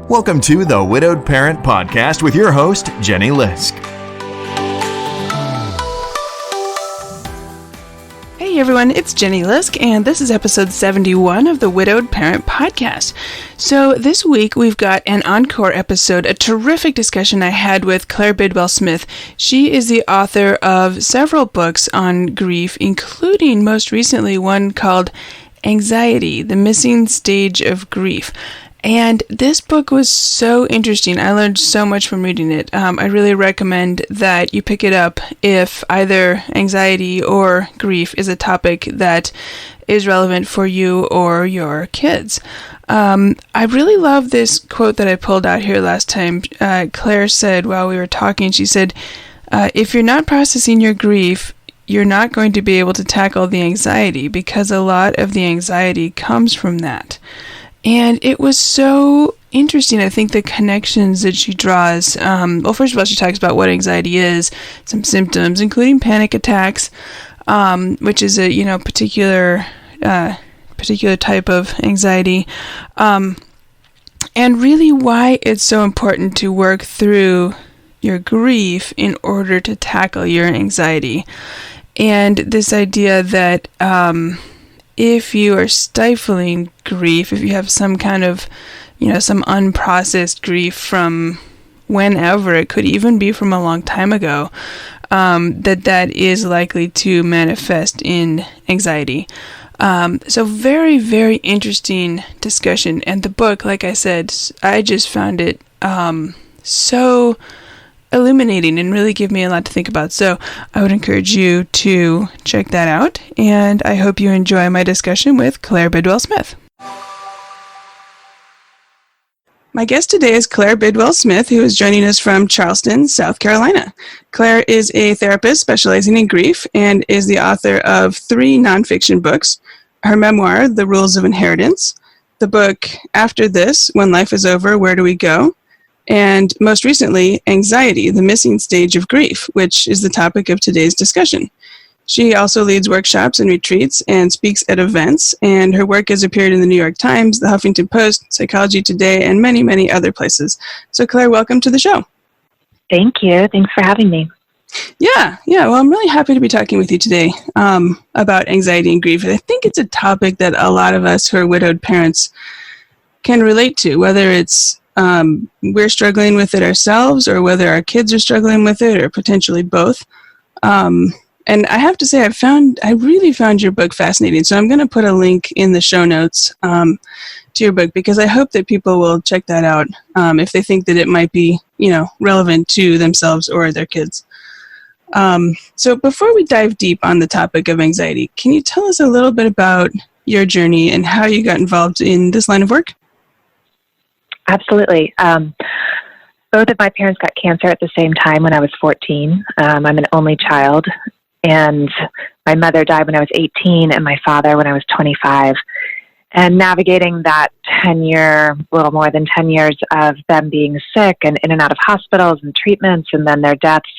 Welcome to the Widowed Parent Podcast with your host, Jenny Lisk. Hey everyone, it's Jenny Lisk, and this is episode 71 of the Widowed Parent Podcast. So this week we've got an encore episode, a terrific discussion I had with Claire Bidwell Smith. She is the author of several books on grief, including most recently one called Anxiety, the Missing Stage of Grief. And this book was so interesting. I learned so much from reading it. I really recommend that you pick it up if either anxiety or grief is a topic that is relevant for you or your kids. I really love this quote that I pulled out here last time. Claire said while we were talking, she said, if you're not processing your grief, you're not going to be able to tackle the anxiety because a lot of the anxiety comes from that. And it was so interesting, I think, the connections that she draws. Well, first of all, she talks about what anxiety is, some symptoms, including panic attacks, which is a particular type of anxiety, and really why it's so important to work through your grief in order to tackle your anxiety. And this idea that if you are stifling grief, if you have some kind of, some unprocessed grief from whenever, it could even be from a long time ago, that is likely to manifest in anxiety. So very, very interesting discussion. And the book, like I said, I just found it so illuminating and really give me a lot to think about. So I would encourage you to check that out, and I hope you enjoy my discussion with Claire Bidwell Smith. My guest today is Claire Bidwell Smith, who is joining us from Charleston, South Carolina. Claire is a therapist specializing in grief and is the author of 3 nonfiction books: her memoir, The Rules of Inheritance, the book After This, When Life is Over, Where Do We Go?, and most recently, Anxiety, the Missing Stage of Grief, which is the topic of today's discussion. She also leads workshops and retreats and speaks at events, and her work has appeared in the New York Times, the Huffington Post, Psychology Today, and many, many other places. So Claire, welcome to the show. Thank you. Thanks for having me. Yeah. Well, I'm really happy to be talking with you today about anxiety and grief. I think it's a topic that a lot of us who are widowed parents can relate to, whether it's we're struggling with it ourselves or whether our kids are struggling with it or potentially both. And I have to say, I really found your book fascinating. So I'm going to put a link in the show notes to your book because I hope that people will check that out if they think that it might be, relevant to themselves or their kids. So before we dive deep on the topic of anxiety, can you tell us a little bit about your journey and how you got involved in this line of work? Absolutely. Both of my parents got cancer at the same time when I was 14. I'm an only child, and my mother died when I was 18 and my father when I was 25. And navigating that 10-year, little more than 10 years of them being sick and in and out of hospitals and treatments and then their deaths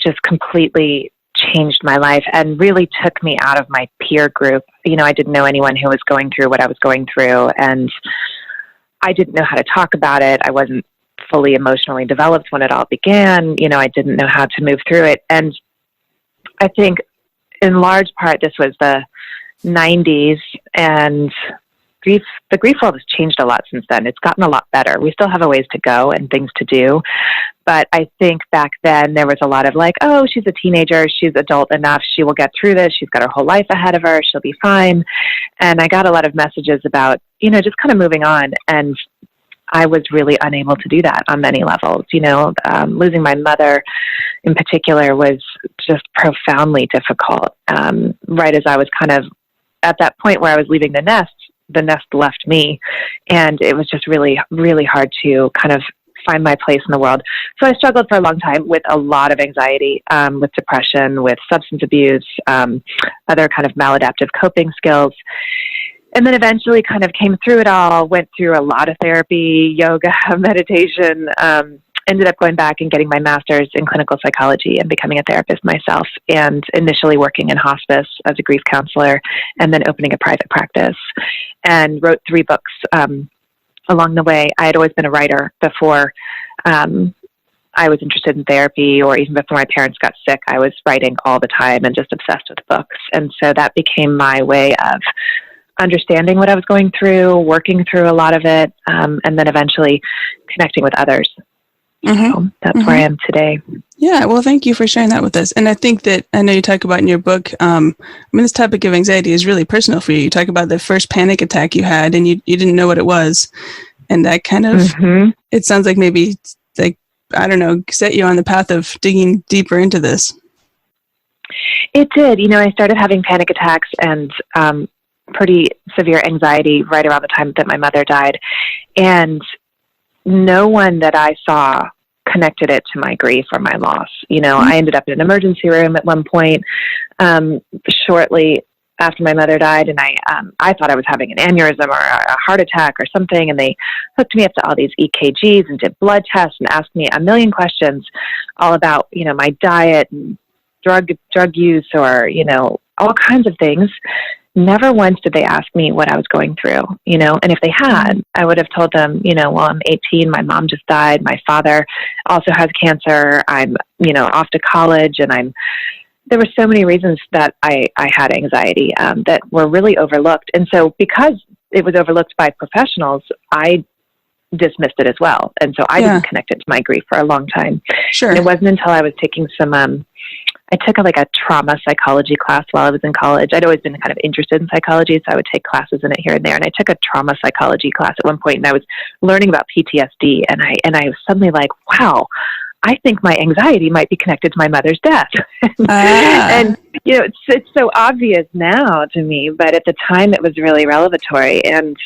just completely changed my life and really took me out of my peer group. I didn't know anyone who was going through what I was going through, and I didn't know how to talk about it. I wasn't fully emotionally developed when it all began. I didn't know how to move through it. And I think in large part, this was the 90s, and the grief world has changed a lot since then. It's gotten a lot better. We still have a ways to go and things to do. But I think back then there was a lot of like, oh, she's a teenager. She's adult enough. She will get through this. She's got her whole life ahead of her. She'll be fine. And I got a lot of messages about, just kind of moving on. And I was really unable to do that on many levels. Losing my mother in particular was just profoundly difficult. Right as I was kind of at that point where I was leaving the nest left me. And it was just really, really hard to kind of find my place in the world. So I struggled for a long time with a lot of anxiety, with depression, with substance abuse, other kind of maladaptive coping skills. And then eventually kind of came through it all, went through a lot of therapy, yoga, meditation, ended up going back and getting my master's in clinical psychology and becoming a therapist myself, and initially working in hospice as a grief counselor, and then opening a private practice, and wrote 3 books along the way, I had always been a writer before I was interested in therapy, or even before my parents got sick. I was writing all the time and just obsessed with books. And so that became my way of understanding what I was going through, working through a lot of it, and then eventually connecting with others. So that's where I am today. Yeah, well, thank you for sharing that with us. And I think that, I know you talk about in your book, this topic of anxiety is really personal for you. You talk about the first panic attack you had, and you didn't know what it was. And that kind of, it sounds like maybe, like, I don't know, set you on the path of digging deeper into this. It did. I started having panic attacks and pretty severe anxiety right around the time that my mother died. And no one that I saw connected it to my grief or my loss. I ended up in an emergency room at one point shortly after my mother died, and I thought I was having an aneurysm or a heart attack or something, and they hooked me up to all these EKGs and did blood tests and asked me a million questions all about, my diet and drug use, or, all kinds of things. Never once did they ask me what I was going through, and if they had, I would have told them, well, I'm 18, my mom just died, my father also has cancer, I'm, off to college, and there were so many reasons that I had anxiety that were really overlooked. And so because it was overlooked by professionals, I dismissed it as well. And so I didn't connect it to my grief for a long time. Sure. And it wasn't until I was taking I took a trauma psychology class while I was in college. I'd always been kind of interested in psychology, so I would take classes in it here and there. And I took a trauma psychology class at one point, and I was learning about PTSD. And I was suddenly like, wow, I think my anxiety might be connected to my mother's death. And, it's so obvious now to me, but at the time it was really revelatory. And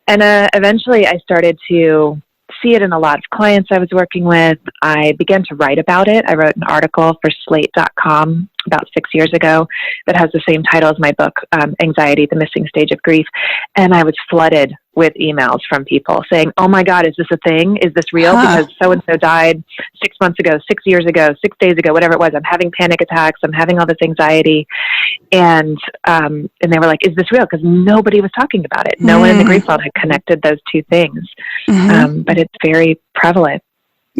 eventually I started to see it in a lot of clients I was working with. I began to write about it. I wrote an article for Slate.com about 6 years ago that has the same title as my book, Anxiety, the Missing Stage of Grief. And I was flooded with emails from people saying, oh my God, is this a thing? Is this real? Because so-and-so died 6 months ago, 6 years ago, 6 days ago, whatever it was. I'm having panic attacks. I'm having all this anxiety. And they were like, is this real? Because nobody was talking about it. No one in the grief world had connected those two things. But it's very prevalent.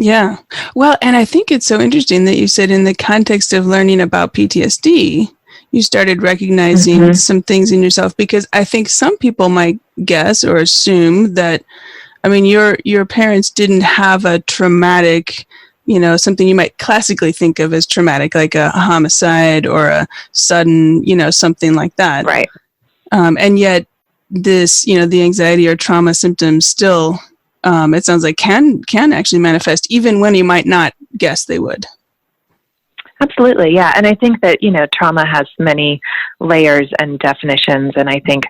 Yeah. Well, and I think it's so interesting that you said in the context of learning about PTSD, you started recognizing some things in yourself, because I think some people might guess or assume that, your parents didn't have a traumatic, something you might classically think of as traumatic, like a homicide or a sudden, something like that. Right. And yet this, the anxiety or trauma symptoms still, it sounds like can actually manifest even when you might not guess they would. Absolutely. Yeah. And I think that, trauma has many layers and definitions. And I think,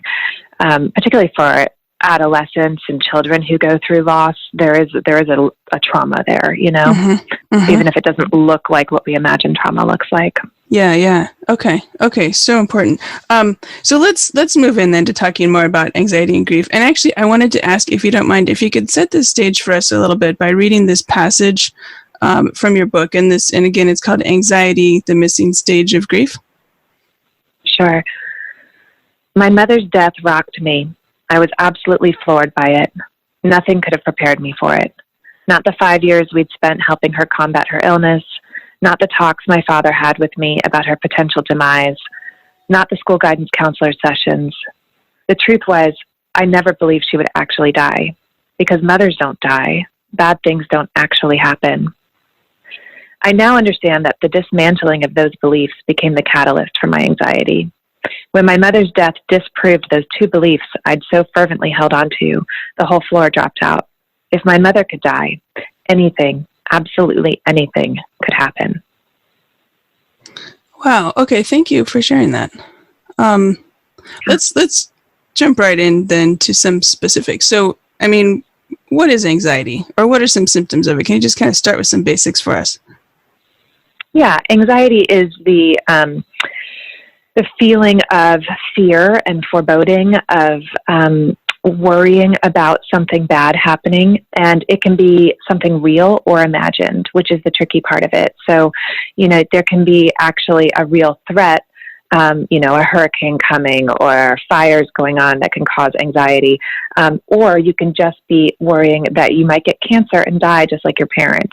particularly for adolescents and children who go through loss, there is a trauma there, even if it doesn't look like what we imagine trauma looks like. Yeah. Okay. So important. So let's move in then to talking more about anxiety and grief. And actually, I wanted to ask, if you don't mind, if you could set the stage for us a little bit by reading this passage from your book. And again, it's called Anxiety, the Missing Stage of Grief. Sure. My mother's death rocked me. I was absolutely floored by it. Nothing could have prepared me for it. Not the 5 years we'd spent helping her combat her illness, not the talks my father had with me about her potential demise, not the school guidance counselor sessions. The truth was, I never believed she would actually die, because mothers don't die. Bad things don't actually happen. I now understand that the dismantling of those beliefs became the catalyst for my anxiety. When my mother's death disproved those two beliefs I'd so fervently held on to, the whole floor dropped out. If my mother could die, anything, absolutely anything could happen. Wow. Okay. Thank you for sharing that. Let's jump right in then to some specifics. So, what is anxiety, or what are some symptoms of it? Can you just kind of start with some basics for us? Yeah. Anxiety is the feeling of fear and foreboding, of worrying about something bad happening, and it can be something real or imagined, which is the tricky part of it. So, there can be actually a real threat a hurricane coming or fires going on that can cause anxiety. Or you can just be worrying that you might get cancer and die just like your parent.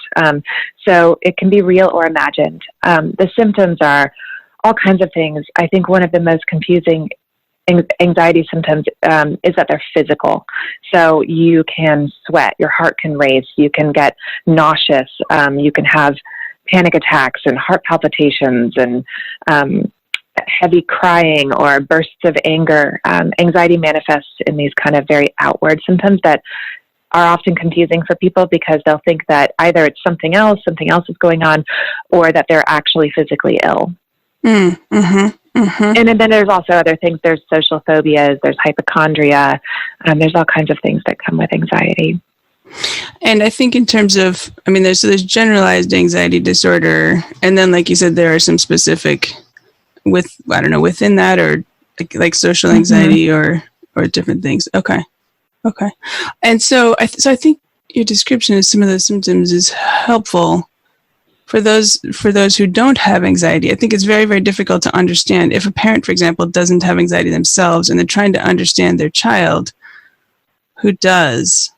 So it can be real or imagined. The symptoms are all kinds of things. I think one of the most confusing anxiety symptoms is that they're physical. So you can sweat, your heart can race, you can get nauseous, you can have panic attacks and heart palpitations and heavy crying or bursts of anger. Anxiety manifests in these kind of very outward symptoms that are often confusing for people because they'll think that either it's something else is going on, or that they're actually physically ill. Mm-hmm. Mm-hmm. And then there's also other things. There's social phobias, there's hypochondria, there's all kinds of things that come with anxiety. And I think in terms of, there's generalized anxiety disorder, and then like you said, there are some specific within that, or like social anxiety or different things. Okay. And so I think your description of some of those symptoms is helpful for those who don't have anxiety. I think it's very, very difficult to understand if a parent, for example, doesn't have anxiety themselves and they're trying to understand their child who does.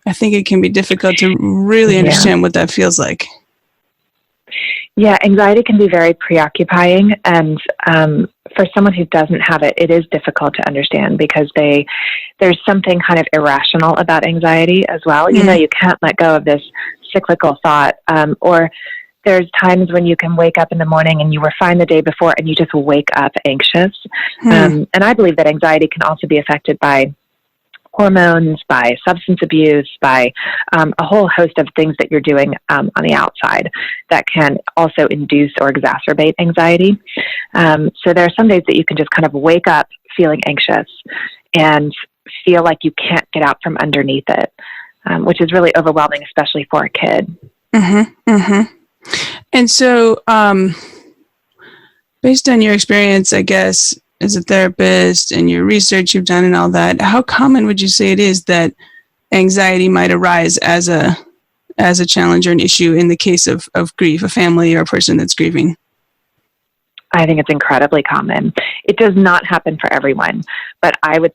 I think it can be difficult to really understand what that feels like. Yeah, anxiety can be very preoccupying, and for someone who doesn't have it, it is difficult to understand because there's something kind of irrational about anxiety as well. Mm-hmm. You can't let go of this cyclical thought, or there's times when you can wake up in the morning and you were fine the day before and you just wake up anxious. And I believe that anxiety can also be affected by hormones, by substance abuse, by a whole host of things that you're doing on the outside that can also induce or exacerbate anxiety. So there are some days that you can just kind of wake up feeling anxious and feel like you can't get out from underneath it, which is really overwhelming, especially for a kid. Mm-hmm. Mm-hmm. And so, based on your experience, I guess, as a therapist and your research you've done and all that, how common would you say it is that anxiety might arise as a challenge or an issue in the case of grief, a family or a person that's grieving? I think it's incredibly common. It does not happen for everyone, but I would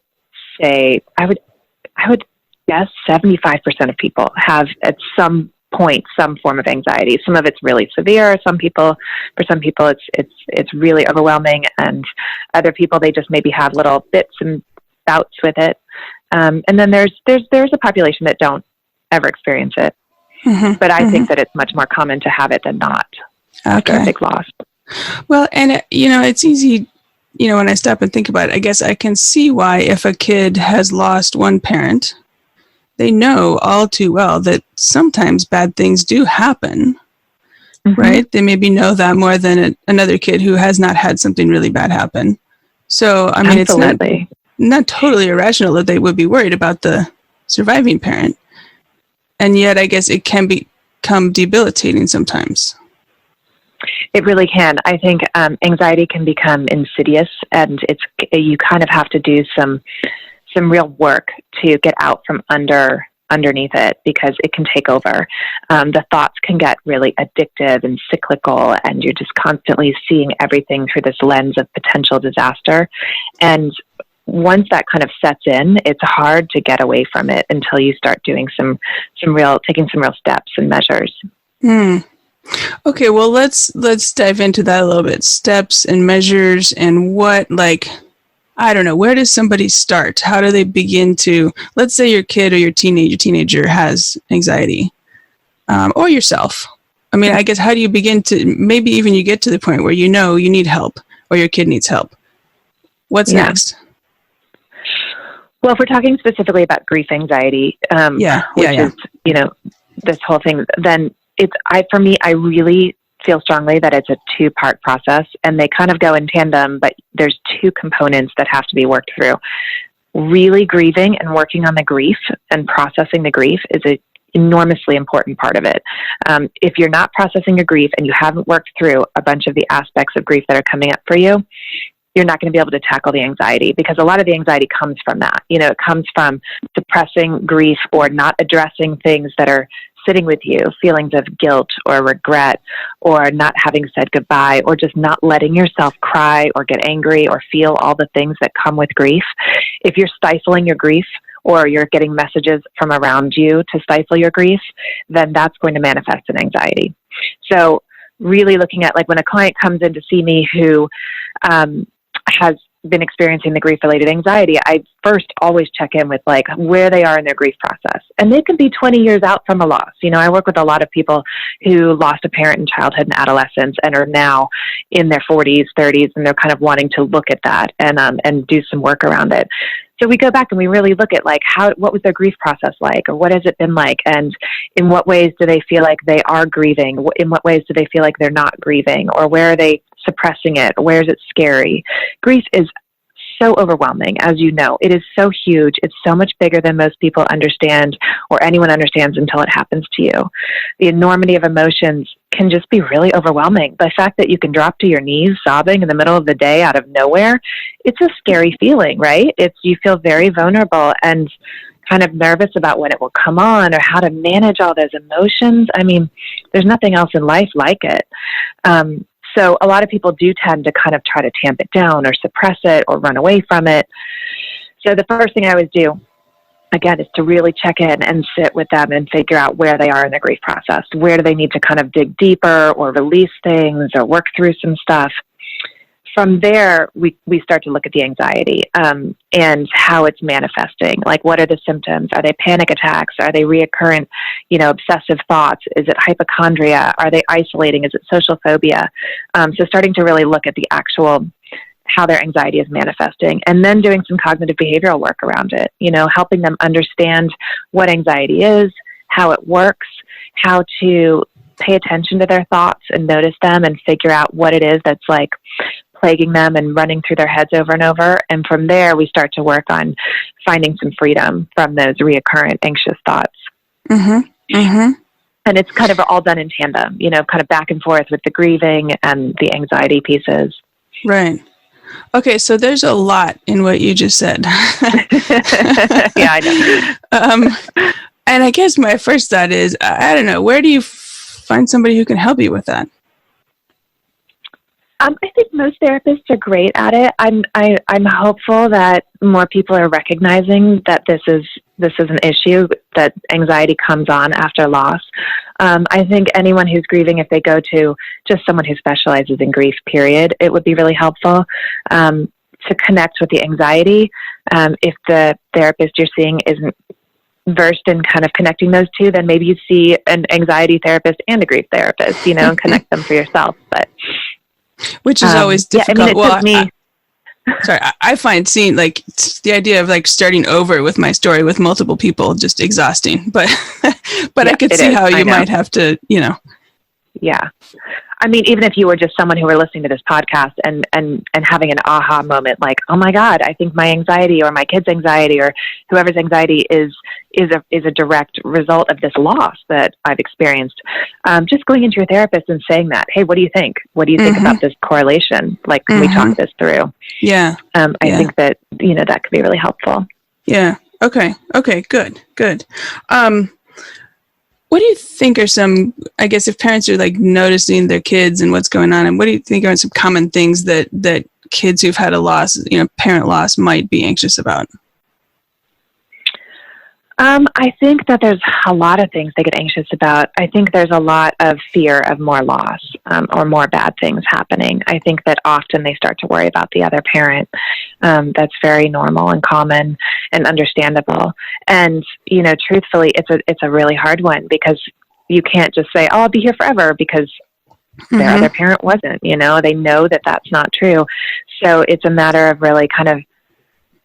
say, I would guess 75% of people have at some point some form of anxiety. Some of it's really severe. For some people it's really overwhelming, and other people, they just maybe have little bits and bouts with it. And then there's a population that don't ever experience it. Mm-hmm. But I think that it's much more common to have it than not. Okay. A big loss. Well, and it's easy, when I stop and think about it, I guess I can see why if a kid has lost one parent, they know all too well that sometimes bad things do happen, mm-hmm. right? They maybe know that more than another kid who has not had something really bad happen. So, Absolutely. It's not totally irrational that they would be worried about the surviving parent. And yet, I guess it can become debilitating sometimes. It really can. I think anxiety can become insidious, and you kind of have to do some real work to get out from underneath it, because it can take over. The thoughts can get really addictive and cyclical, and you're just constantly seeing everything through this lens of potential disaster. And once that kind of sets in, it's hard to get away from it until you start doing taking some real steps and measures. Okay, well, let's dive into that a little bit. Steps and measures, and what, I don't know, where does somebody start? How do they begin to, let's say your kid or your teenager has anxiety, or yourself. I guess, how do you begin to, maybe even you get to the point where you need help, or your kid needs help? What's next? Well, if we're talking specifically about grief anxiety, which is, this whole thing, then I really feel strongly that it's a two-part process, and they kind of go in tandem, but there's two components that have to be worked through. Really grieving and working on the grief and processing the grief is an enormously important part of it. If you're not processing your grief and you haven't worked through a bunch of the aspects of grief that are coming up for you, you're not going to be able to tackle the anxiety, because a lot of the anxiety comes from that. It comes from suppressing grief or not addressing things that are sitting with you, feelings of guilt or regret or not having said goodbye or just not letting yourself cry or get angry or feel all the things that come with grief. If you're stifling your grief or you're getting messages from around you to stifle your grief, then that's going to manifest in anxiety. So really looking at, like, when a client comes in to see me who has been experiencing the grief-related anxiety, I first always check in with, like, where they are in their grief process. And they could be 20 years out from a loss. You know, I work with a lot of people who lost a parent in childhood and adolescence and are now in their 40s, 30s, and they're kind of wanting to look at that and do some work around it. So we go back and we really look at, like, what was their grief process like, or what has it been like, and in what ways do they feel like they are grieving? In what ways do they feel like they're not grieving, or where are they suppressing it? Where is it scary? Grief is so overwhelming, as you know. It is so huge. It's so much bigger than most people understand or anyone understands until it happens to you. The enormity of emotions can just be really overwhelming. The fact that you can drop to your knees sobbing in the middle of the day out of nowhere, it's a scary feeling, right? You feel very vulnerable and kind of nervous about when it will come on or how to manage all those emotions. I mean, there's nothing else in life like it. So a lot of people do tend to kind of try to tamp it down or suppress it or run away from it. So the first thing I always do, again, is to really check in and sit with them and figure out where they are in their grief process. Where do they need to kind of dig deeper or release things or work through some stuff? From there, we start to look at the anxiety and how it's manifesting. Like, what are the symptoms? Are they panic attacks? Are they reoccurrent, obsessive thoughts? Is it hypochondria? Are they isolating? Is it social phobia? So starting to really look at the actual, how their anxiety is manifesting, and then doing some cognitive behavioral work around it, helping them understand what anxiety is, how it works, how to pay attention to their thoughts and notice them and figure out what it is that's, like, plaguing them and running through their heads over and over. And from there, we start to work on finding some freedom from those reoccurrent anxious thoughts. Mm-hmm. Mm-hmm. And it's kind of all done in tandem, kind of back and forth with the grieving and the anxiety pieces. Right. Okay, so there's a lot in what you just said. Yeah, I know. And I guess my first thought is, I don't know, where do you find somebody who can help you with that? I think most therapists are great at it. I'm hopeful that more people are recognizing that this is an issue, that anxiety comes on after loss. I think anyone who's grieving, if they go to just someone who specializes in grief, period, it would be really helpful to connect with the anxiety. If the therapist you're seeing isn't versed in kind of connecting those two, then maybe you see an anxiety therapist and a grief therapist, and connect them for yourself. But which is always difficult. Yeah, I mean, I find seeing, like, the idea of, like, starting over with my story with multiple people just exhausting. But but yeah, I could see how you might have to, Yeah. I mean, even if you were just someone who were listening to this podcast and having an aha moment, like, oh my God, I think my anxiety or my kid's anxiety or whoever's anxiety is a direct result of this loss that I've experienced. Just going into your therapist and saying that, hey, what do you think? What do you think about this correlation? Like, can we talk this through? Yeah. I think that, that could be really helpful. Yeah. Okay. Good. What do you think are some, I guess, if parents are, like, noticing their kids and what's going on, and what do you think are some common things that kids who've had a loss, parent loss, might be anxious about? I think that there's a lot of things they get anxious about. I think there's a lot of fear of more loss or more bad things happening. I think that often they start to worry about the other parent. That's very normal and common and understandable. And, truthfully, it's a really hard one, because you can't just say, oh, I'll be here forever, because their other parent wasn't. They know that that's not true. So it's a matter of really kind of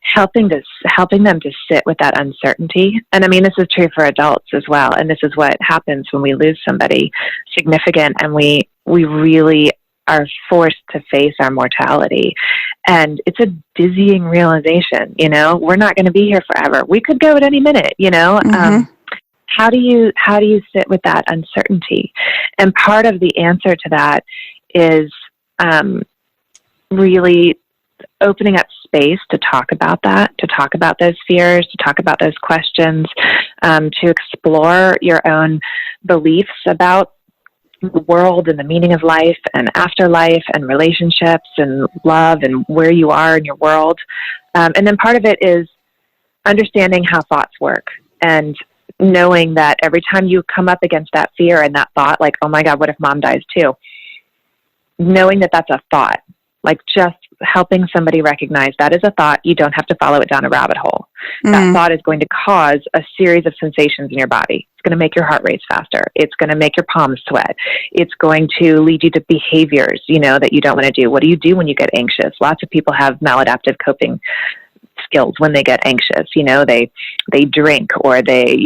helping them to sit with that uncertainty. And I mean, this is true for adults as well. And this is what happens when we lose somebody significant and we really are forced to face our mortality. And it's a dizzying realization, we're not going to be here forever. We could go at any minute, how do you sit with that uncertainty? And part of the answer to that is really opening up space to talk about that, to talk about those fears, to talk about those questions, to explore your own beliefs about the world and the meaning of life and afterlife and relationships and love and where you are in your world. And then part of it is understanding how thoughts work and knowing that every time you come up against that fear and that thought, like, oh my God, what if mom dies too? Knowing that that's a thought, like just helping somebody recognize that is a thought. You don't have to follow it down a rabbit hole. That thought is going to cause a series of sensations in your body. It's going to make your heart race faster. It's going to make your palms sweat. It's going to lead you to behaviors, that you don't want to do. What do you do when you get anxious? Lots of people have maladaptive coping skills when they get anxious. They drink, or they,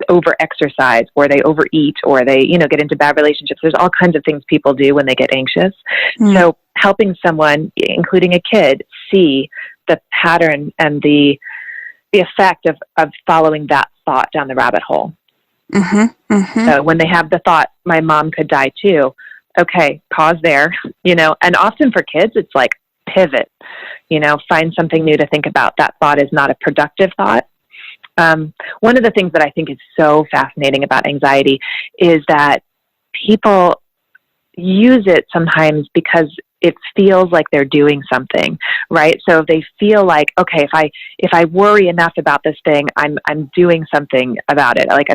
over exercise, or they overeat, or they, get into bad relationships. There's all kinds of things people do when they get anxious. So helping someone, including a kid, see the pattern and the effect of following that thought down the rabbit hole. So when they have the thought, my mom could die too. Okay, pause there, and often for kids, it's like pivot, find something new to think about. That thought is not a productive thought. One of the things that I think is so fascinating about anxiety is that people use it sometimes because it feels like they're doing something, right? So they feel like, okay, if I worry enough about this thing, I'm doing something about it. Like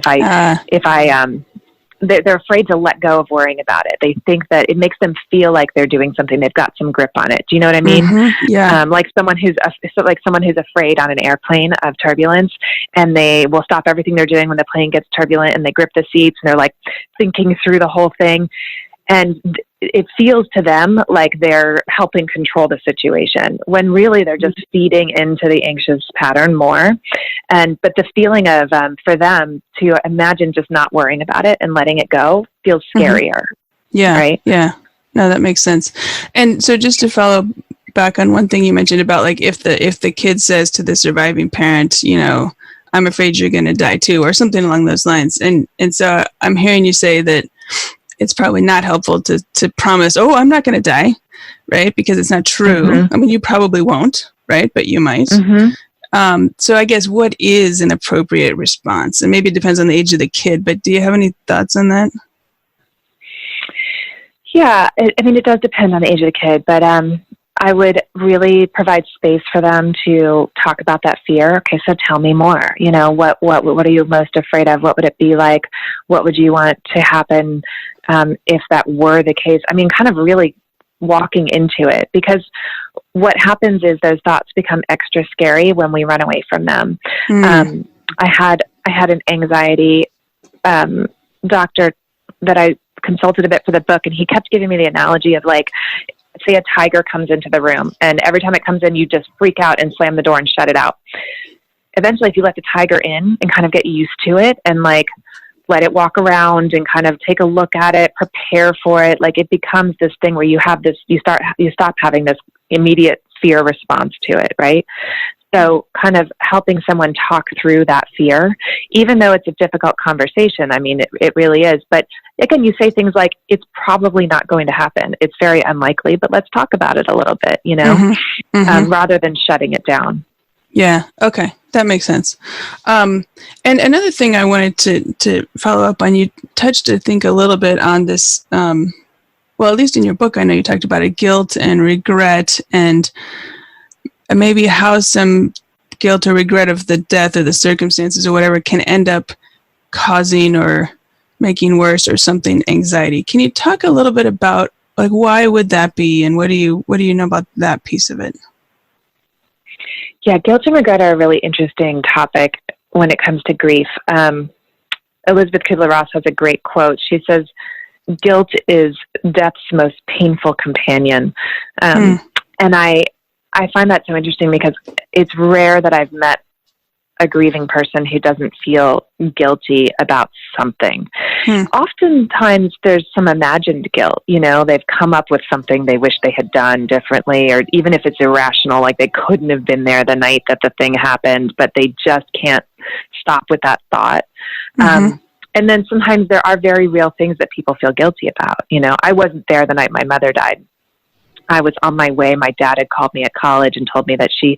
they're afraid to let go of worrying about it. They think that it makes them feel like they're doing something. They've got some grip on it. Do you know what I mean? Yeah. Like someone who's afraid on an airplane of turbulence, and they will stop everything they're doing when the plane gets turbulent, and they grip the seats, and they're like thinking through the whole thing. And it feels to them like they're helping control the situation, when really they're just feeding into the anxious pattern more. But the feeling of, for them to imagine just not worrying about it and letting it go feels scarier. Yeah. Right. Yeah. No, that makes sense. And so just to follow back on one thing you mentioned about, like, if the kid says to the surviving parent, I'm afraid you're going to die too, or something along those lines. And so I'm hearing you say that it's probably not helpful to promise, oh, I'm not going to die, right? Because it's not true. I mean, you probably won't, right? But you might. So I guess, what is an appropriate response? And maybe it depends on the age of the kid, but do you have any thoughts on that? Yeah, it does depend on the age of the kid, but I would really provide space for them to talk about that fear. Okay, so tell me more. What are you most afraid of? What would it be like? What would you want to happen if that were the case? Kind of really walking into it, because what happens is those thoughts become extra scary when we run away from them. I had an anxiety doctor that I consulted a bit for the book, and he kept giving me the analogy of, like, say a tiger comes into the room, and every time it comes in, you just freak out and slam the door and shut it out. Eventually, if you let the tiger in and kind of get used to it, and like let it walk around and kind of take a look at it, prepare for it, like, it becomes this thing where you stop having this immediate fear response to it, right? So kind of helping someone talk through that fear, even though it's a difficult conversation. It really is. But again, you say things like, it's probably not going to happen. It's very unlikely, but let's talk about it a little bit, rather than shutting it down. Yeah. Okay. That makes sense. And another thing I wanted to follow up on, you touched, I think, a little bit on this, well, at least in your book, I know you talked about it, guilt and regret, and maybe how some guilt or regret of the death or the circumstances or whatever can end up causing or making worse or something anxiety. Can you talk a little bit about, like, why would that be, and what do you know about that piece of it? Yeah, guilt and regret are a really interesting topic when it comes to grief. Elizabeth Kubler-Ross has a great quote. She says, guilt is death's most painful companion. And I find that so interesting, because it's rare that I've met a grieving person who doesn't feel guilty about something. Oftentimes there's some imagined guilt. They've come up with something they wish they had done differently, or even if it's irrational, like they couldn't have been there the night that the thing happened, but they just can't stop with that thought. And then sometimes there are very real things that people feel guilty about. I wasn't there the night my mother died. I was on my way. My dad had called me at college and told me that she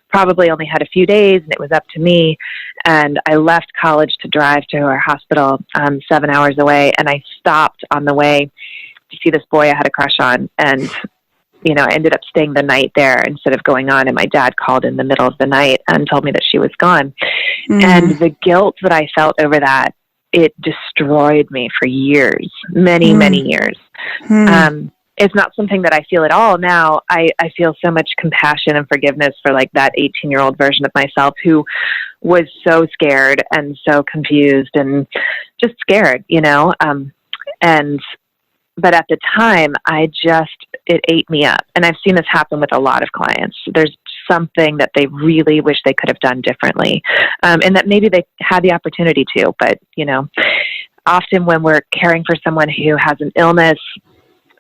probably only had a few days and it was up to me. And I left college to drive to her hospital 7 hours away. And I stopped on the way to see this boy I had a crush on. And, I ended up staying the night there instead of going on. And my dad called in the middle of the night and told me that she was gone. And the guilt that I felt over that, it destroyed me for years, many, many years. It's not something that I feel at all now. I feel so much compassion and forgiveness for like that 18-year-old version of myself who was so scared and so confused and just scared, but at the time it ate me up. And I've seen this happen with a lot of clients. There's something that they really wish they could have done differently. And that maybe they had the opportunity to, but often when we're caring for someone who has an illness,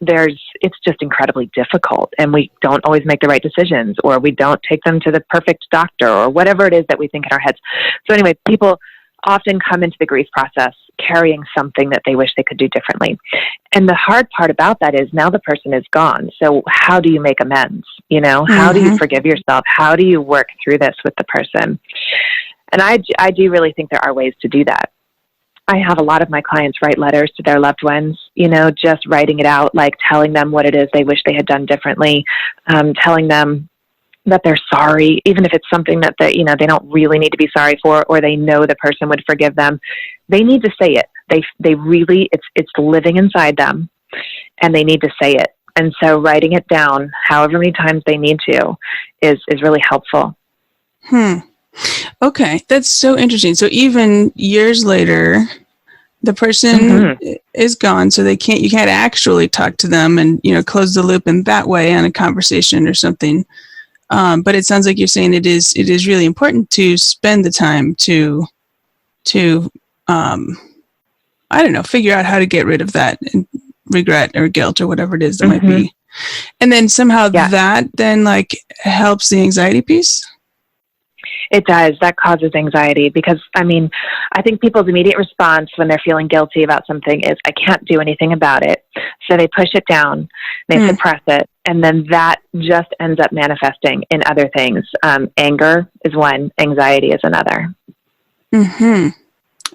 it's just incredibly difficult, and we don't always make the right decisions, or we don't take them to the perfect doctor, or whatever it is that we think in our heads. So anyway, people often come into the grief process carrying something that they wish they could do differently. And the hard part about that is now the person is gone. So how do you make amends? How do you forgive yourself? How do you work through this with the person? And I do really think there are ways to do that. I have a lot of my clients write letters to their loved ones, just writing it out, like telling them what it is they wish they had done differently, telling them that they're sorry, even if it's something that they don't really need to be sorry for, or they know the person would forgive them. They need to say it. They really, it's living inside them, and they need to say it. And so writing it down, however many times they need to, is really helpful. Okay, that's so interesting. So even years later, the person is gone, so you can't actually talk to them and close the loop in that way on a conversation or something. But it sounds like you're saying it is really important to spend the time to figure out how to get rid of that regret or guilt or whatever it is that might be, and then somehow that then like helps the anxiety piece. It does. That causes anxiety because, I think people's immediate response when they're feeling guilty about something is, I can't do anything about it. So they push it down, they suppress it, and then that just ends up manifesting in other things. Anger is one, anxiety is another.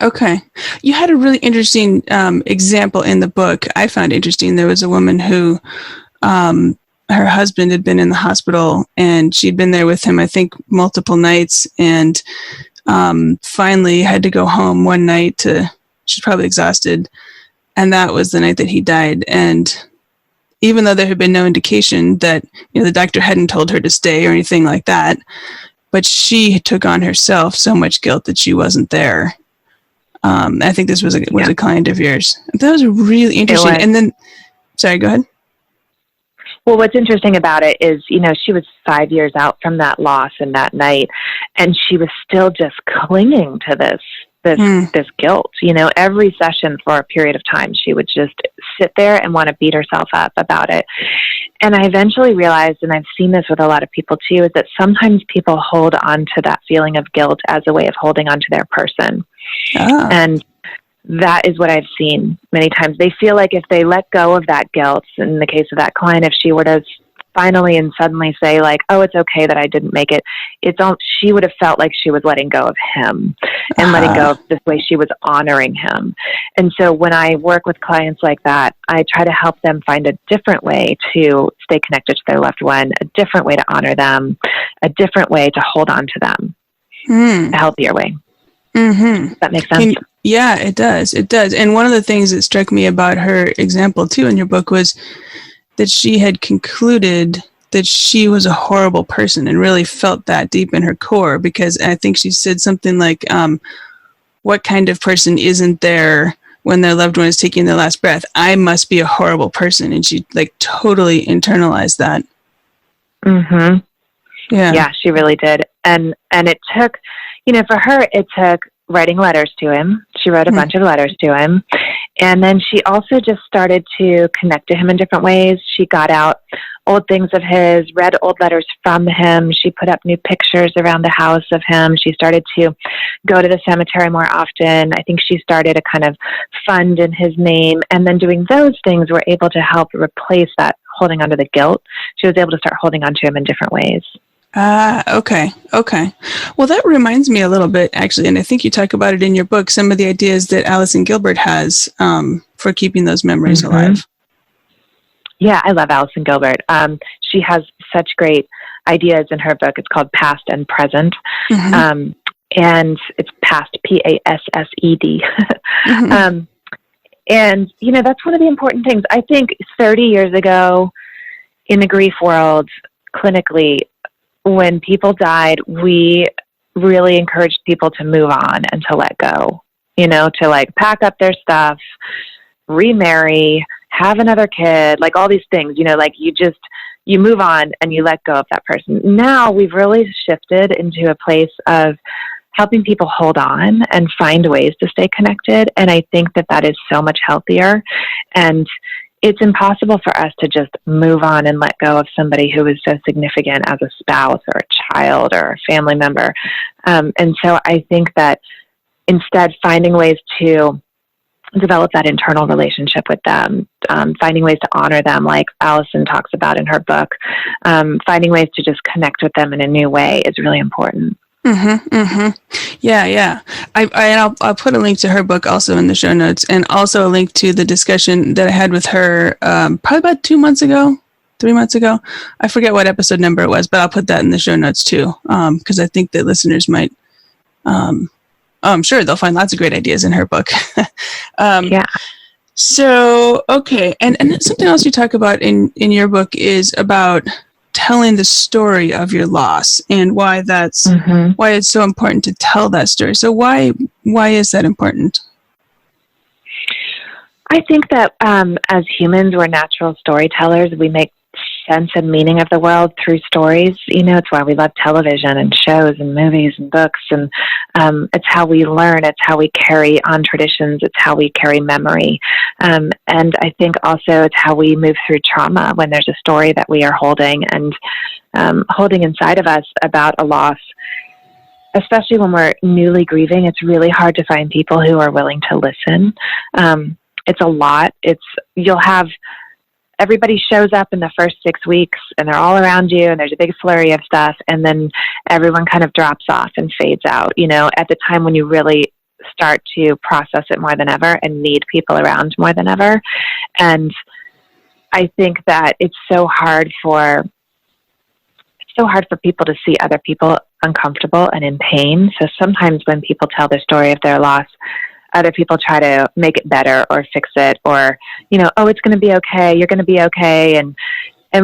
Okay. You had a really interesting example in the book. I found interesting. There was a woman who her husband had been in the hospital, and she'd been there with him, I think, multiple nights, and finally had to go home one night she's probably exhausted, and that was the night that he died. And even though there had been no indication that the doctor hadn't told her to stay or anything like that, but she took on herself so much guilt that she wasn't there. I think this was a client of yours. That was really interesting. And then, sorry, go ahead. Well, what's interesting about it is, she was 5 years out from that loss and that night, and she was still just clinging to this guilt. Every session for a period of time, she would just sit there and want to beat herself up about it. And I eventually realized, and I've seen this with a lot of people too, is that sometimes people hold on to that feeling of guilt as a way of holding on to their person. And that is what I've seen many times. They feel like if they let go of that guilt, in the case of that client, if she were to finally and suddenly say like, oh, it's okay that I didn't make it, she would have felt like she was letting go of him and letting go of this way she was honoring him. And so when I work with clients like that, I try to help them find a different way to stay connected to their loved one, a different way to honor them, a different way to hold on to them, a healthier way. Does that make sense? Yeah, it does. It does. And one of the things that struck me about her example too in your book was that she had concluded that she was a horrible person and really felt that deep in her core, because I think she said something like, what kind of person isn't there when their loved one is taking their last breath? I must be a horrible person. And she like totally internalized that. Yeah, she really did. And it took, for her, it took writing letters to him. She wrote a bunch of letters to him. And then she also just started to connect to him in different ways. She got out old things of his, read old letters from him. She put up new pictures around the house of him. She started to go to the cemetery more often. I think she started a kind of fund in his name. And then doing those things were able to help replace that holding onto the guilt. She was able to start holding onto him in different ways. Okay. Well, that reminds me a little bit, actually, and I think you talk about it in your book, some of the ideas that Alison Gilbert has for keeping those memories alive. Yeah, I love Alison Gilbert. She has such great ideas in her book. It's called Past and Present. And it's past, PASSED. And, you know, that's one of the important things. I think 30 years ago in the grief world, clinically, when people died, we really encouraged people to move on and to let go, you know, to like pack up their stuff, remarry, have another kid, like all these things, you know, like you move on and you let go of that person. Now we've really shifted into a place of helping people hold on and find ways to stay connected. And I think that that is so much healthier. And it's impossible for us to just move on and let go of somebody who is so significant as a spouse or a child or a family member. And so I think that instead finding ways to develop that internal relationship with them, finding ways to honor them, like Alison talks about in her book, finding ways to just connect with them in a new way is really important. Yeah. I'll put a link to her book also in the show notes, and also a link to the discussion that I had with her probably about 3 months ago. I forget what episode number it was, but I'll put that in the show notes too, because I think that listeners might. I'm sure they'll find lots of great ideas in her book. Yeah. So okay, and something else you talk about in your book is about telling the story of your loss and why that's why it's so important to tell that story. So why is that important? I think that as humans, we're natural storytellers. We make sense and meaning of the world through stories. You know, it's why we love television and shows and movies and books. And it's how we learn. It's how we carry on traditions. It's how we carry memory. And I think also it's how we move through trauma when there's a story that we are holding and holding inside of us about a loss. Especially when we're newly grieving, it's really hard to find people who are willing to listen. It's a lot. You'll have everybody shows up in the first 6 weeks and they're all around you and there's a big flurry of stuff, and then everyone kind of drops off and fades out, you know, at the time when you really start to process it more than ever and need people around more than ever. And I think that it's so hard for people to see other people uncomfortable and in pain. So sometimes when people tell their story of their loss, other people try to make it better or fix it, or, you know, oh, it's going to be okay. You're going to be okay. And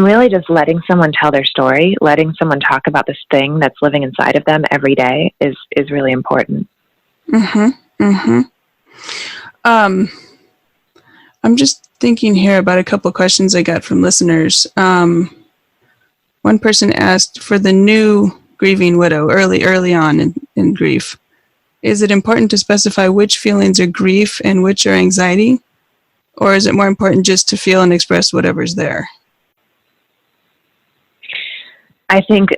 really just letting someone tell their story, letting someone talk about this thing that's living inside of them every day is really important. I'm just thinking here about a couple of questions I got from listeners. One person asked, for the new grieving widow early on in grief, is it important to specify which feelings are grief and which are anxiety? Or is it more important just to feel and express whatever's there? I think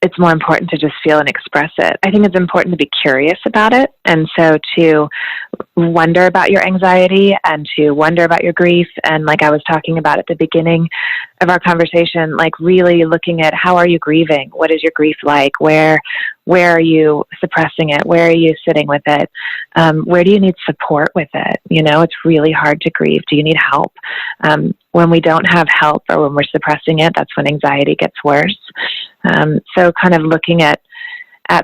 it's more important to just feel and express it. I think it's important to be curious about it. And so to wonder about your anxiety and to wonder about your grief. And like I was talking about at the beginning of our conversation, like really looking at how are you grieving? What is your grief like? Where are you suppressing it? Where are you sitting with it? Where do you need support with it? You know, it's really hard to grieve. Do you need help? When we don't have help or when we're suppressing it, that's when anxiety gets worse. So kind of looking at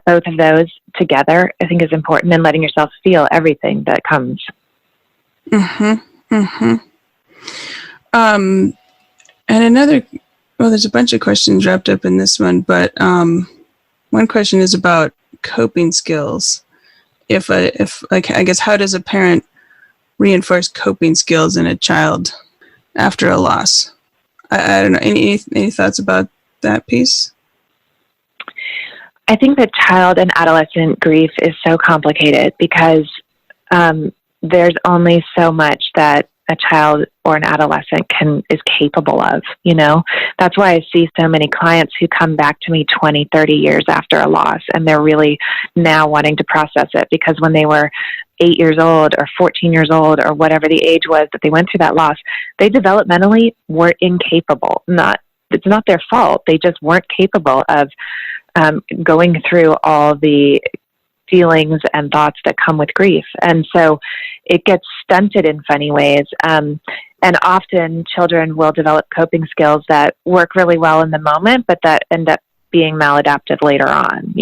both of those together, I think is important, and letting yourself feel everything that comes. And another, well, there's a bunch of questions wrapped up in this one, but one question is about coping skills. If I guess, how does a parent reinforce coping skills in a child after a loss? I don't know. Any thoughts about that piece? I think that child and adolescent grief is so complicated because there's only so much that a child or an adolescent is capable of, you know. That's why I see so many clients who come back to me 20, 30 years after a loss, and they're really now wanting to process it, because when they were 8 years old or 14 years old or whatever the age was that they went through that loss, they developmentally were incapable. It's not their fault. They just weren't capable of going through all the feelings and thoughts that come with grief. And so it gets stunted in funny ways. And often children will develop coping skills that work really well in the moment, but that end up being maladaptive later on.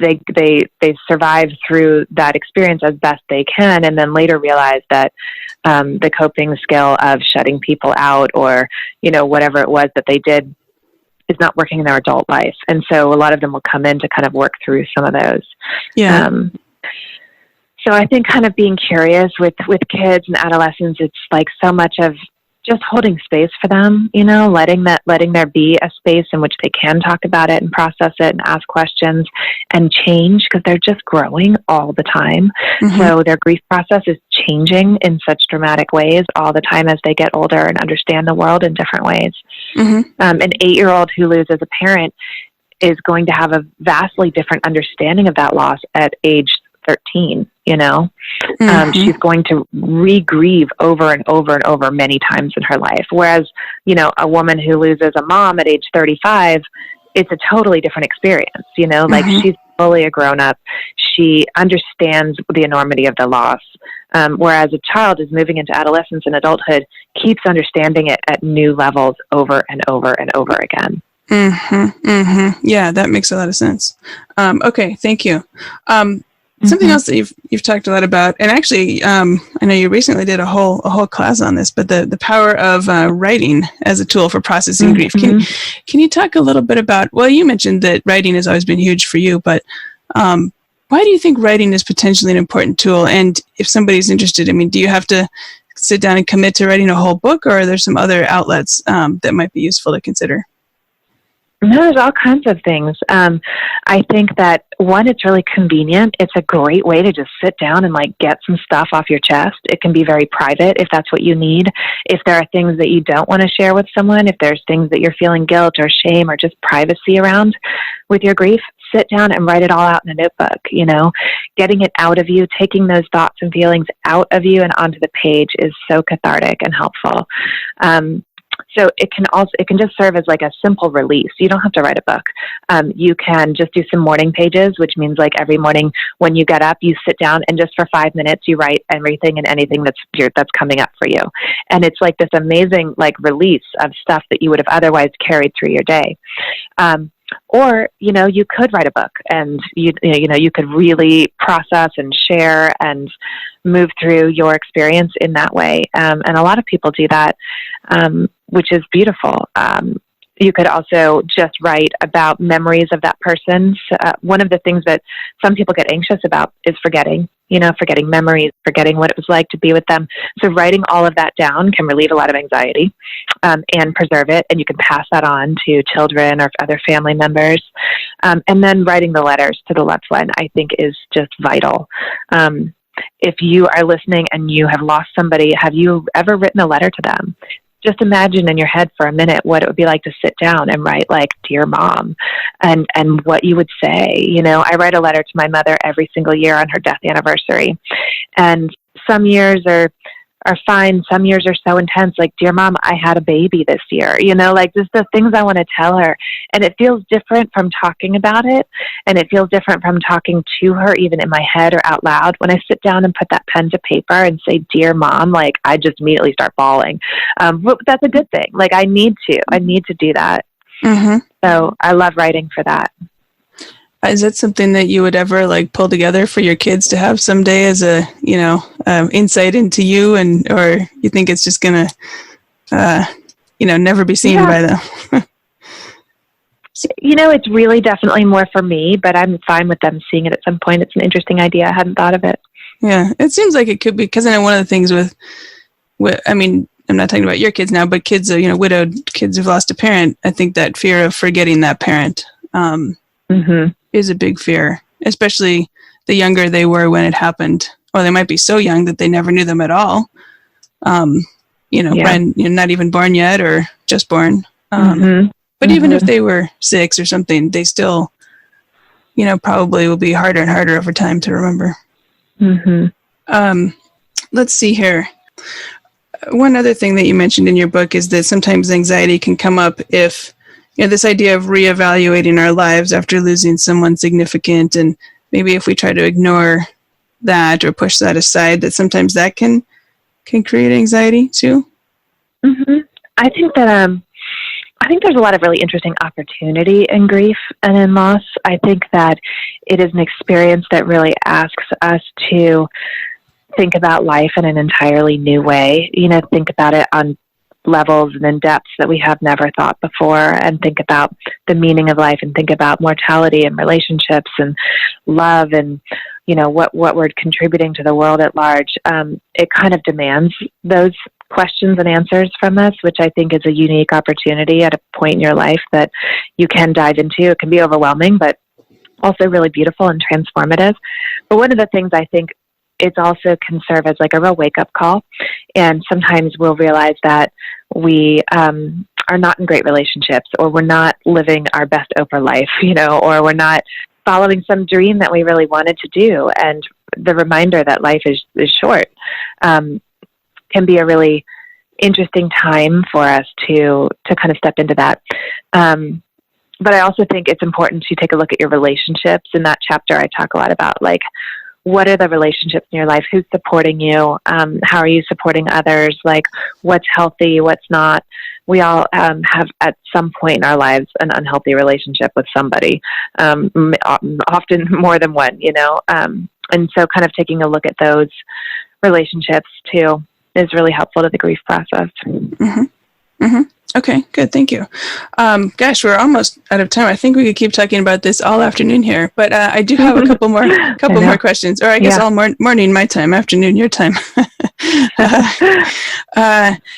They survive through that experience as best they can, and then later realize that the coping skill of shutting people out or, whatever it was that they did is not working in their adult life. And so a lot of them will come in to kind of work through some of those. Yeah. So I think kind of being curious with kids and adolescents, it's like so much of just holding space for them, letting there be a space in which they can talk about it and process it and ask questions and change, because they're just growing all the time. Mm-hmm. So their grief process is changing in such dramatic ways all the time as they get older and understand the world in different ways. Mm-hmm. An 8-year-old who loses a parent is going to have a vastly different understanding of that loss at age 13, mm-hmm. She's going to re-grieve over and over and over many times in her life. Whereas, a woman who loses a mom at age 35, it's a totally different experience, like mm-hmm. she's fully a grown-up. She understands the enormity of the loss. Whereas a child is moving into adolescence and adulthood, keeps understanding it at new levels over and over and over again. Mm-hmm. Mm-hmm. Yeah, that makes a lot of sense. Okay, thank you. Something else that you've talked a lot about, and actually, I know you recently did a whole class on this, but the power of writing as a tool for processing grief. Can you talk a little bit about? Well, you mentioned that writing has always been huge for you, but why do you think writing is potentially an important tool? And if somebody's interested, do you have to sit down and commit to writing a whole book, or are there some other outlets that might be useful to consider? No, there's all kinds of things. I think that, one, it's really convenient. It's a great way to just sit down and get some stuff off your chest. It can be very private if that's what you need. If there are things that you don't want to share with someone, if there's things that you're feeling guilt or shame or just privacy around with your grief, sit down and write it all out in a notebook. Getting it out of you, taking those thoughts and feelings out of you and onto the page is so cathartic and helpful. So it can just serve as a simple release. You don't have to write a book. You can just do some morning pages, which means every morning when you get up, you sit down and just for 5 minutes, you write everything and anything that's coming up for you. And it's this amazing release of stuff that you would have otherwise carried through your day. Or, you could write a book and you could really process and share and move through your experience in that way. And a lot of people do that, which is beautiful. You could also just write about memories of that person. One of the things that some people get anxious about is forgetting memories, forgetting what it was like to be with them. So writing all of that down can relieve a lot of anxiety and preserve it. And you can pass that on to children or other family members. And then writing the letters to the loved one, I think, is just vital. If you are listening and you have lost somebody, have you ever written a letter to them? Just imagine in your head for a minute what it would be like to sit down and write Dear Mom, and what you would say. I write a letter to my mother every single year on her death anniversary. And some years are fine. Some years are so intense. Dear Mom, I had a baby this year, just the things I want to tell her. And it feels different from talking about it. And it feels different from talking to her, even in my head or out loud. When I sit down and put that pen to paper and say, Dear Mom, I just immediately start bawling. But that's a good thing. I need to do that. Mm-hmm. So I love writing for that. Is that something that you would ever pull together for your kids to have someday as a, insight into you, or you think it's just going to, never be seen by them? It's really definitely more for me, but I'm fine with them seeing it at some point. It's an interesting idea. I hadn't thought of it. Yeah, it seems like it could be, because I know one of the things with I'm not talking about your kids now, but kids, widowed kids who've lost a parent, I think that fear of forgetting that parent, is a big fear, especially the younger they were when it happened, or they might be so young that they never knew them at all. When you're not even born yet or just born. But even if they were 6 or something, they still, probably will be harder and harder over time to remember. Mm-hmm. Let's see here. One other thing that you mentioned in your book is that sometimes anxiety can come up if, this idea of reevaluating our lives after losing someone significant, and maybe if we try to ignore that or push that aside, that sometimes that can create anxiety too. Mm-hmm. I think there's a lot of really interesting opportunity in grief and in loss. I think that it is an experience that really asks us to think about life in an entirely new way. Think about it on levels and in depths that we have never thought before, and think about the meaning of life, and think about mortality and relationships and love, and what we're contributing to the world at large. It kind of demands those questions and answers from us, which I think is a unique opportunity at a point in your life that you can dive into. It can be overwhelming, but also really beautiful and transformative. But one of the things I think it's also can serve as like a real wake-up call. And sometimes we'll realize that we are not in great relationships, or we're not living our best Oprah life, or we're not following some dream that we really wanted to do. And the reminder that life is short can be a really interesting time for us to kind of step into that. But I also think it's important to take a look at your relationships. In that chapter, I talk a lot about like, what are the relationships in your life? Who's supporting you? How are you supporting others? Like, what's healthy? What's not? We all have at some point in our lives an unhealthy relationship with somebody, often more than one, and so kind of taking a look at those relationships too is really helpful to the grief process. Mm-hmm. Mm-hmm. Okay, good. Thank you. Gosh, we're almost out of time. I think we could keep talking about this all afternoon here, but I do have a couple more questions, or I guess all morning my time, afternoon your time.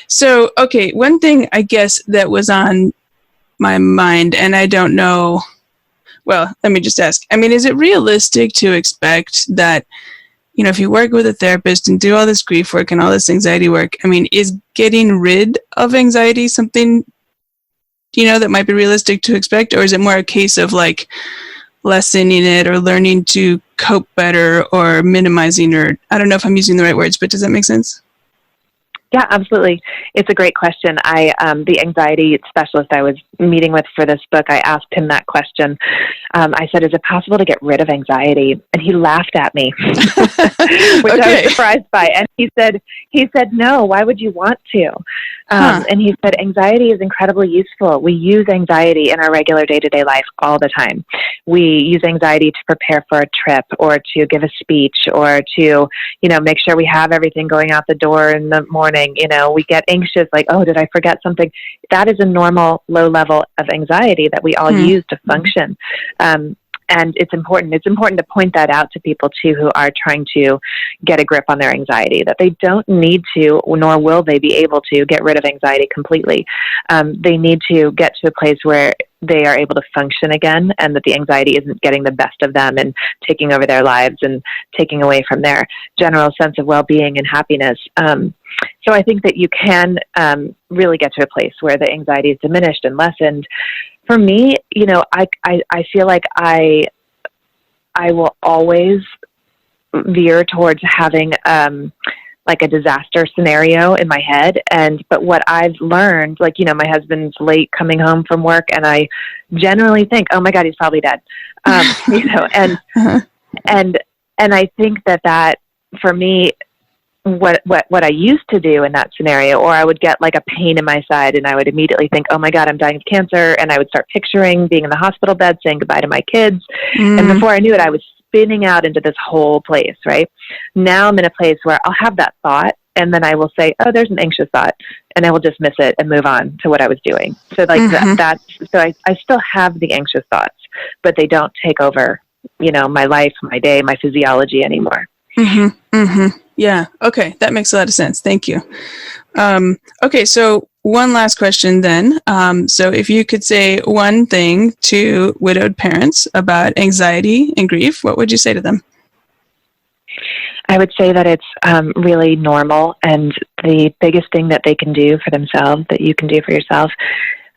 So, okay, one thing I guess that was on my mind, and I don't know, well, let me just ask. I mean, is it realistic to expect that, if you work with a therapist and do all this grief work and all this anxiety work, I mean, is getting rid of anxiety something, that might be realistic to expect? Or is it more a case of like lessening it or learning to cope better or minimizing, or I don't know if I'm using the right words, but does that make sense? Yeah, absolutely. It's a great question. The anxiety specialist I was meeting with for this book, I asked him that question. I said, is it possible to get rid of anxiety? And he laughed at me, which I was surprised by. And he said, no, why would you want to? And he said, anxiety is incredibly useful. We use anxiety in our regular day-to-day life all the time. We use anxiety to prepare for a trip, or to give a speech, or to, make sure we have everything going out the door in the morning. We get anxious, like, oh, did I forget something? That is a normal low level of anxiety that we all use to function. And it's important. It's important to point that out to people too, who are trying to get a grip on their anxiety, that they don't need to, nor will they be able to get rid of anxiety completely. They need to get to a place where they are able to function again, and that the anxiety isn't getting the best of them and taking over their lives and taking away from their general sense of well-being and happiness. So I think that you can really get to a place where the anxiety is diminished and lessened. For me, I feel like I will always veer towards having like a disaster scenario in my head. But what I've learned, like, my husband's late coming home from work, and I generally think, oh my God, he's probably dead. And I think that for me, what I used to do in that scenario, or I would get like a pain in my side and I would immediately think, oh my God, I'm dying of cancer. And I would start picturing being in the hospital bed, saying goodbye to my kids. And before I knew it, I was spinning out into this whole place, right? Now I'm in a place where I'll have that thought, and then I will say, oh, there's an anxious thought, and I will dismiss it and move on to what I was doing. So like I still have the anxious thoughts, but they don't take over, my life, my day, my physiology anymore. Mm-hmm. Mm-hmm. Yeah. Okay. That makes a lot of sense. Thank you. Okay. So one last question then. So if you could say one thing to widowed parents about anxiety and grief, what would you say to them? I would say that it's really normal, and the biggest thing that they can do for themselves, that you can do for yourself,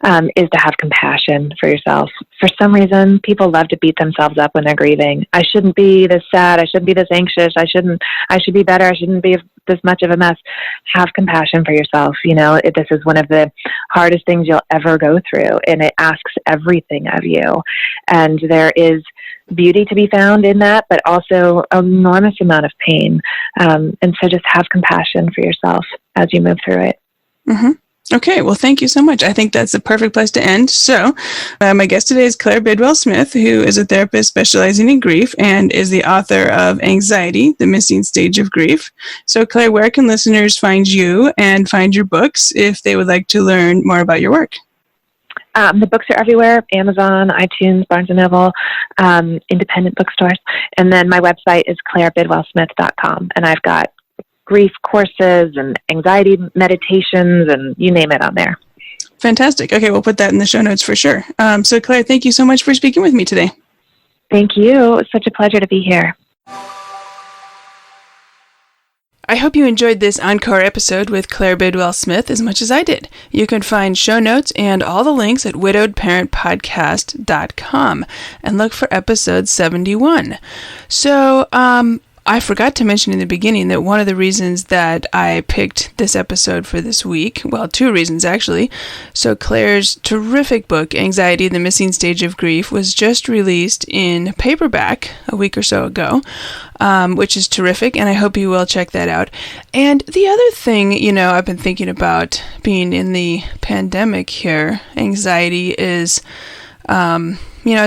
is to have compassion for yourself. For some reason, people love to beat themselves up when they're grieving. I shouldn't be this sad. I shouldn't be this anxious. I should be better. I shouldn't be this much of a mess. Have compassion for yourself. This is one of the hardest things you'll ever go through, and it asks everything of you. And there is beauty to be found in that, but also an enormous amount of pain. And so just have compassion for yourself as you move through it. Mm-hmm. Okay, well, thank you so much. I think that's the perfect place to end. So, my guest today is Claire Bidwell Smith, who is a therapist specializing in grief and is the author of Anxiety, the Missing Stage of Grief. So, Claire, where can listeners find you and find your books if they would like to learn more about your work? The books are everywhere: Amazon, iTunes, Barnes & Noble, independent bookstores. And then my website is clairebidwellsmith.com, and I've got grief courses and anxiety meditations and you name it on there. Fantastic. Okay, we'll put that in the show notes for sure. So Claire, thank you so much for speaking with me today. Thank you. It's such a pleasure to be here. I hope you enjoyed this encore episode with Claire Bidwell Smith as much as I did. You can find show notes and all the links at widowedparentpodcast.com and look for episode 71. So, I forgot to mention in the beginning that one of the reasons that I picked this episode for this week, well, two reasons actually. So Claire's terrific book, Anxiety, the Missing Stage of Grief, was just released in paperback a week or so ago, which is terrific, and I hope you will check that out. And the other thing, I've been thinking about being in the pandemic here, anxiety is a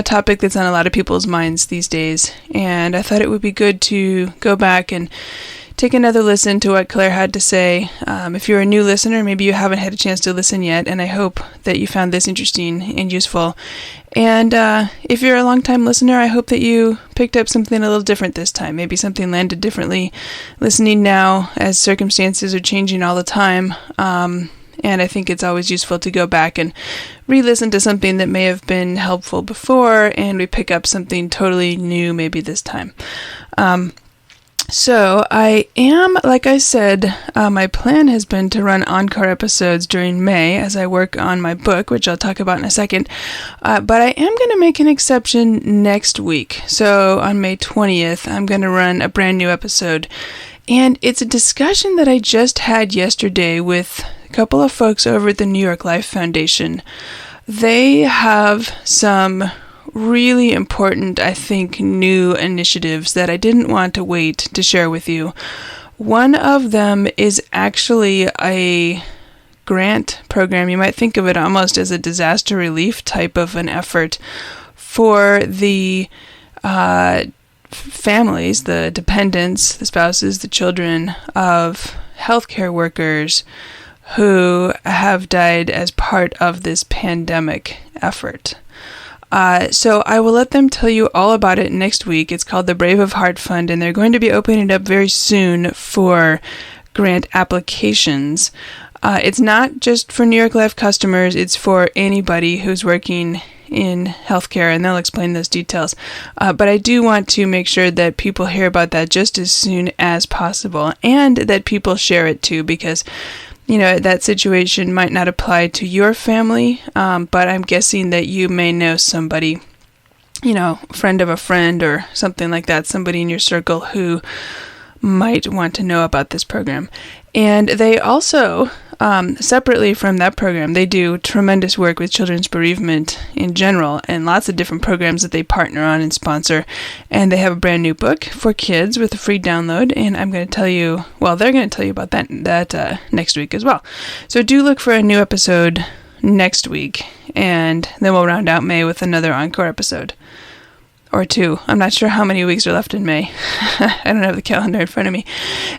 topic that's on a lot of people's minds these days. And I thought it would be good to go back and take another listen to what Claire had to say. If you're a new listener, maybe you haven't had a chance to listen yet, and I hope that you found this interesting and useful. And if you're a long-time listener, I hope that you picked up something a little different this time. Maybe something landed differently listening now as circumstances are changing all the time. And I think it's always useful to go back and re-listen to something that may have been helpful before, and we pick up something totally new maybe this time. So I am, like I said, my plan has been to run encore episodes during May as I work on my book, which I'll talk about in a second. But I am going to make an exception next week. So on May 20th, I'm going to run a brand new episode. And it's a discussion that I just had yesterday with a couple of folks over at the New York Life Foundation. They have some really important, I think, new initiatives that I didn't want to wait to share with you. One of them is actually a grant program. You might think of it almost as a disaster relief type of an effort for the families, the dependents, the spouses, the children of healthcare workers who have died as part of this pandemic effort. So I will let them tell you all about it next week. It's called the Brave of Heart Fund, and they're going to be opening it up very soon for grant applications. It's not just for New York Life customers, it's for anybody who's working in healthcare, and they'll explain those details. But I do want to make sure that people hear about that just as soon as possible, and that people share it too, because that situation might not apply to your family, but I'm guessing that you may know somebody, friend of a friend or something like that, somebody in your circle who might want to know about this program. And they also, separately from that program, they do tremendous work with children's bereavement in general and lots of different programs that they partner on and sponsor. And they have a brand new book for kids with a free download. And I'm going to tell you, they're going to tell you about that next week as well. So do look for a new episode next week. And then we'll round out May with another encore episode. Or two. I'm not sure how many weeks are left in May. I don't have the calendar in front of me.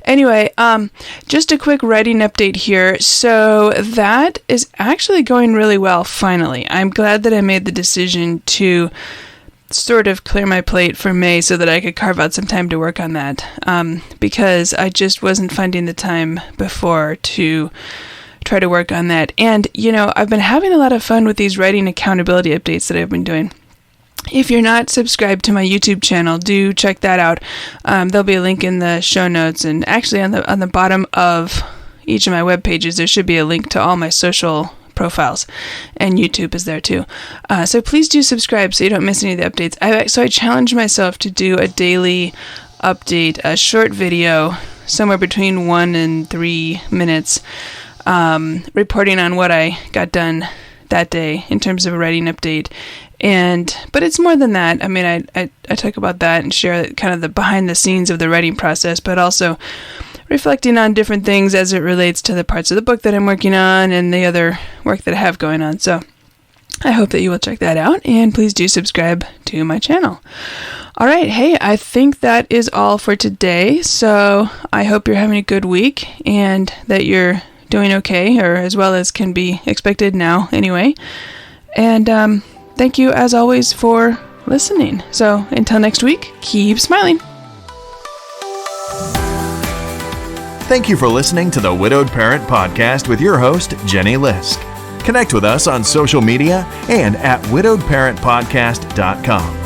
Anyway, just a quick writing update here. So that is actually going really well, finally. I'm glad that I made the decision to sort of clear my plate for May so that I could carve out some time to work on that. Because I just wasn't finding the time before to try to work on that. And, I've been having a lot of fun with these writing accountability updates that I've been doing. If you're not subscribed to my YouTube channel, do check that out. There'll be a link in the show notes, and actually on the bottom of each of my web pages, there should be a link to all my social profiles, and YouTube is there too. So please do subscribe so you don't miss any of the updates. So I challenged myself to do a daily update, a short video, somewhere between 1 and 3 minutes, reporting on what I got done that day in terms of a writing update. But it's more than that. I mean, I talk about that and share kind of the behind the scenes of the writing process, but also reflecting on different things as it relates to the parts of the book that I'm working on and the other work that I have going on. So I hope that you will check that out, and please do subscribe to my channel. All right. Hey, I think that is all for today. So I hope you're having a good week and that you're doing okay, or as well as can be expected now anyway. And thank you as always for listening. So until next week, keep smiling. Thank you for listening to the Widowed Parent Podcast with your host, Jenny Lisk. Connect with us on social media and at widowedparentpodcast.com.